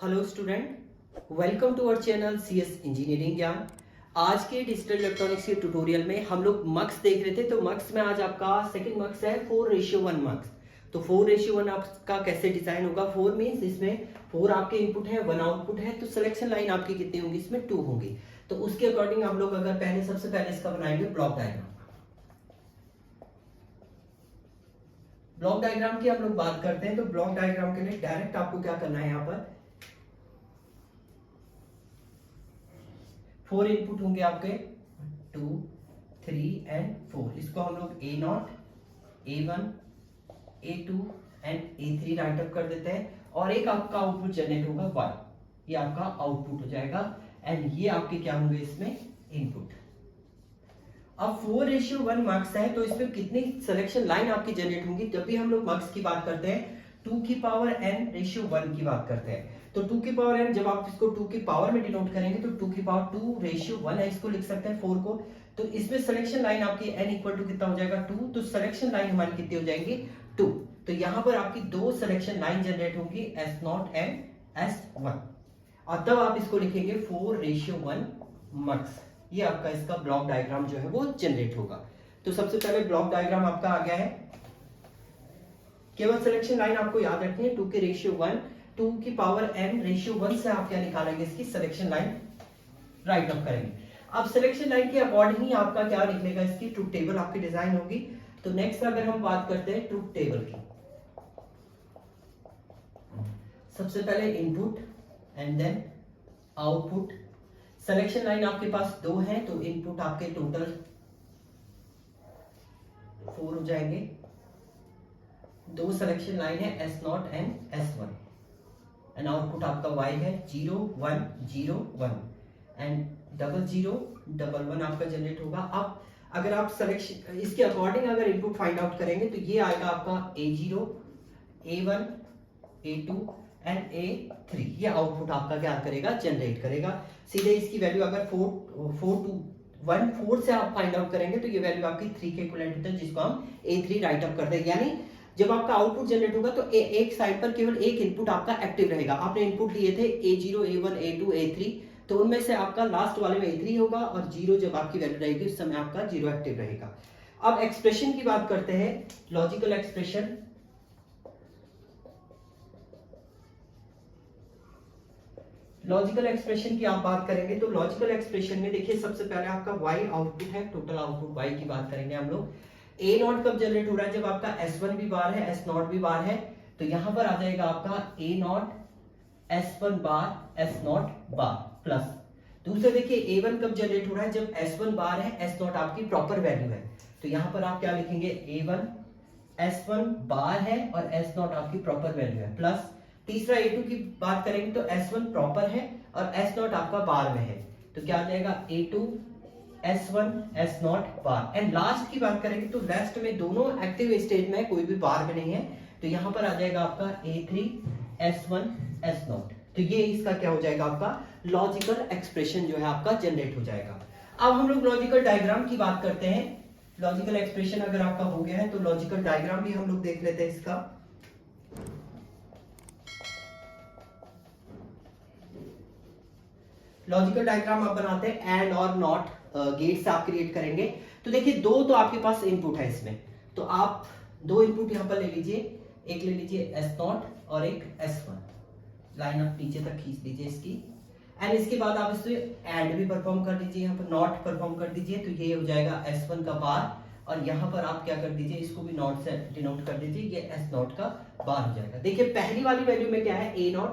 Hello student, welcome to our channel CS engineering Gyan. आज के digital electronics के tutorial में हम लोग मक्स देख रहे थे। तो मक्स में आज आपका सेकंड मक्स है 4:1 मक्स। तो 4:1 आपका कैसे डिजाइन होगा। 4 मीन्स इसमें 4 आपके इनपुट है, 1 आउटपुट है, तो सिलेक्शन लाइन आपकी कितनी होंगी, इसमें 2 होंगी। तो उसके अकॉर्डिंग हम लोग अगर पहले सबसे पहले इसका बनाएंगे ब्लॉक डायग्राम। ब्लॉक डायग्राम की हम लोग बात करते हैं। तो ब्लॉक डायग्राम के लिए डायरेक्ट आपको क्या करना है, यहाँ पर 4 इनपुट होंगे आपके 2, 3 एंड 4। इसको हम लोग A0, A1, A2 and A3 right up कर देते हैं। और एक आपका आउटपुट जनरेट होगा Y, ये आपका आउटपुट हो जाएगा। एंड ये आपके क्या होंगे इसमें इनपुट। अब 4:1 मार्क्स है, तो इसमें कितनी सिलेक्शन लाइन आपकी जनरेट होंगी। जब भी हम लोग मार्क्स की बात करते हैं 2n/1 की बात करते हैं। तो 2n जब आप इसको 2 की पावर में डिनोट करेंगे तो 2/2:1 है, इसको लिख सकते हैं 4 को। तो इसमें सिलेक्शन लाइन आपकी n इक्वल टू कितना हो जाएगा 2। तो सिलेक्शन लाइन हमारी कितनी हो जाएंगी 2। तो यहां पर आपकी 2 सिलेक्शन लाइन जनरेट होंगी S0 एंड S1। और तब आप इसको लिखेंगे 4:1 मक्स। ये आपका इसका ब्लॉक डायग्राम जो है वो जनरेट होगा। तो सबसे पहले ब्लॉक डायग्राम आपका आ गया है। केवल सिलेक्शन लाइन आपको याद रखनी है 2:1, 2 की पावर n/1 से आप क्या निकालेंगे, इसकी सिलेक्शन लाइन राइट अप करेंगे। अब सिलेक्शन लाइन के अकॉर्डिंग ही आपका क्या निकलेगा, इसकी ट्रुथ टेबल आपकी डिजाइन होगी। तो नेक्स्ट अगर हम बात करते हैं ट्रुथ टेबल की, सबसे पहले input and then output. Selection line आपके पास 2 है, तो इनपुट आपके टोटल 4 हो जाएंगे। 2 सिलेक्शन लाइन है S0 and S1 and output आपका Y है 0 1 0 1 एंड 0 0 1 1 आपका जनरेट होगा। अब अगर आप सिलेक्शन इसके अकॉर्डिंग अगर इनपुट फाइंड आउट करेंगे तो ये आएगा आपका A0, A1, A2 and A3। ये आउटपुट आपका क्या करेगा, जनरेट करेगा। सीधे इसकी वैल्यू अगर 4 से आप फाइंड आउट करेंगे तो ये वैल्यू आपकी 3 के इक्विवेलेंट होता है, जिसको हम A3 राइट अप कर देंगे। यानी जब आपका आउटपुट जनरेट होगा तो एक साइड पर केवल एक इनपुट आपका एक्टिव रहेगा। आपने इनपुट लिए थे A0, A1, A2, A3, तो उनमें से आपका लास्ट वाले में A3 होगा और 0 जब आपकी वैल्यू रहेगी उस समय आपका 0 एक्टिव रहेगा। अब एक्सप्रेशन की बात करते हैं, लॉजिकल एक्सप्रेशन। लॉजिकल एक्सप्रेशन की आप बात करेंगे तो लॉजिकल एक्सप्रेशन में देखिए सबसे पहले आपका Y आउटपुट है, टोटल आउटपुट Y की बात करेंगे हम लोग। A0 कब जनरेट हो रहा है, जब आपका S1 भी बार है, S0 भी बार है। तो यहां पर आ जाएगा आपका A0 S1 bar S0 bar plus. दूसरे देखिए A1 कब जनरेट हो रहा है, जब S1 बार है, S0 आपकी प्रॉपर वैल्यू है। तो यहां पर आप क्या लिखेंगे, A1 S1 बार है और S0 आपकी प्रॉपर वैल्यू है प्लस। तीसरा A2 की बात करेंगे तो S1 प्रॉपर है और S0 आपका बार में है। तो क्या आ जाएगा A2 S1 S0 bar. And last की बात करेंगे तो लास्ट में दोनों एक्टिव स्टेज में, कोई भी बार में नहीं है। तो यहां पर आ जाएगा आपका A3 S1 S0। तो ये इसका क्या हो जाएगा, आपका लॉजिकल एक्सप्रेशन जो है आपका जनरेट हो जाएगा। अब हम लोग लॉजिकल डायग्राम की बात करते हैं। लॉजिकल एक्सप्रेशन अगर आपका हो गया है तो लॉजिकल डायग्राम भी हम लोग देख लेते हैं इसका। लॉजिकल डायग्राम आप बनाते हैं एंड और नॉट गेट्स आप क्रिएट करेंगे। तो देखिए 2 तो आपके पास इनपुट है इसमें, तो आप 2 इनपुट यहां पर ले लीजिए। एक ले लीजिए S0 और एक S1। लाइन आप नीचे तक खींच लीजिए इसकी। एंड इसके बाद आप इसे एंड भी परफॉर्म कर लीजिए, यहाँ पर नॉट परफॉर्म कर दीजिए। तो ये हो जाएगा S1 का बार और यहाँ पर आप क्या कर दीजिए, इसको भी नॉट से डिनोट कर दीजिए, ये S0 का बार हो जाएगा। देखिए पहली वाली वैल्यू में क्या है, A0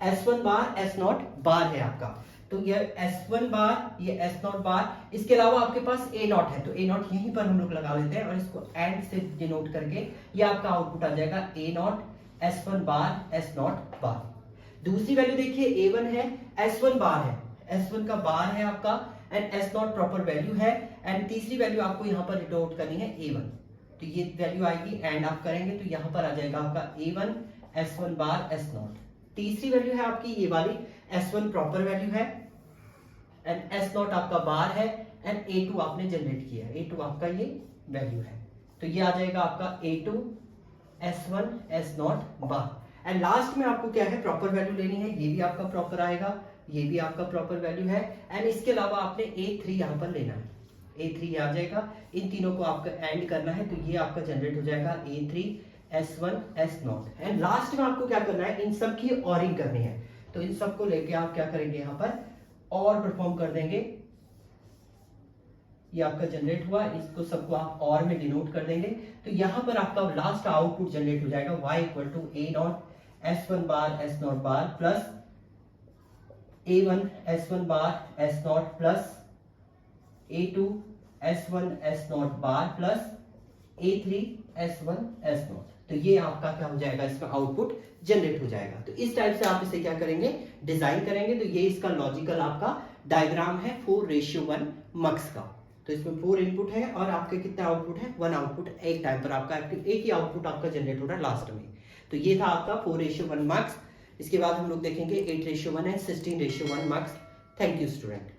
S1 बार S0 बार है आपका। तो ये S1 बार, ये S0 बार, इसके अलावा आपके पास A0 है। तो A0 यहीं पर हम लोग लगा लेते हैं और इसको एंड से डिनोट करके ये आपका आउटपुट आ जाएगा A0 S1 बार S0 बार। दूसरी वैल्यू देखिए A1 है, S1 बार है, S1 का बार है आपका एंड S0 प्रॉपर वैल्यू है। एंड तीसरी वैल्यू आपको यहाँ पर डिनोट करनी है A1। तो ये वैल्यू आएगी एंड आप करेंगे तो यहाँ पर आ जाएगा आपका A1 S1 बार S0। तीसरी वैल्यू है आपकी ये वाली, S1 प्रॉपर वैल्यू है एंड S0 आपका बार है एंड A2 आपने जनरेट किया है, A2 आपका ये वैल्यू है। तो ये आ जाएगा आपका A2 S1 S0 bar. And last में आपको क्या है, प्रॉपर वैल्यू लेनी है। ये भी आपका प्रॉपर आएगा, ये भी आपका प्रॉपर वैल्यू है। एंड इसके अलावा आपने A3 यहाँ पर लेना है, A3 आ जाएगा। इन तीनों को आपको एंड करना है, तो ये आपका जनरेट हो जाएगा A3 S1 S0। And last में आपको क्या करना है, इन सब की ऑरिंग करनी है। तो इन सब को लेके आप क्या करेंगे, यहाँ पर और परफॉर्म कर देंगे। ये आपका जनरेट हुआ, इसको सबको आप और में डिनोट कर देंगे। तो यहाँ पर आपका लास्ट आउटपुट जनरेट हो जाएगा y equal to A0 S1 bar S0 bar plus A1 S1 bar S0 plus A2 S1 S0 bar plus A3 S1 S0। तो ये आपका क्या हो जाएगा, इसका आउटपुट जनरेट हो जाएगा। तो इस टाइप से आप इसे क्या करेंगे, डिजाइन करेंगे। तो ये इसका लॉजिकल आपका डायग्राम है 4:1 मक्स का। तो इसमें 4 इनपुट है और आपके कितना आउटपुट है, 1 आउटपुट एक टाइम पर आपका एक ही आउटपुट आपका जनरेट हो रहा है लास्ट में। तो ये था आपका 4:1 मक्स। इसके बाद हम लोग देखेंगे 8:1 and 16:1 mix. Thank you student.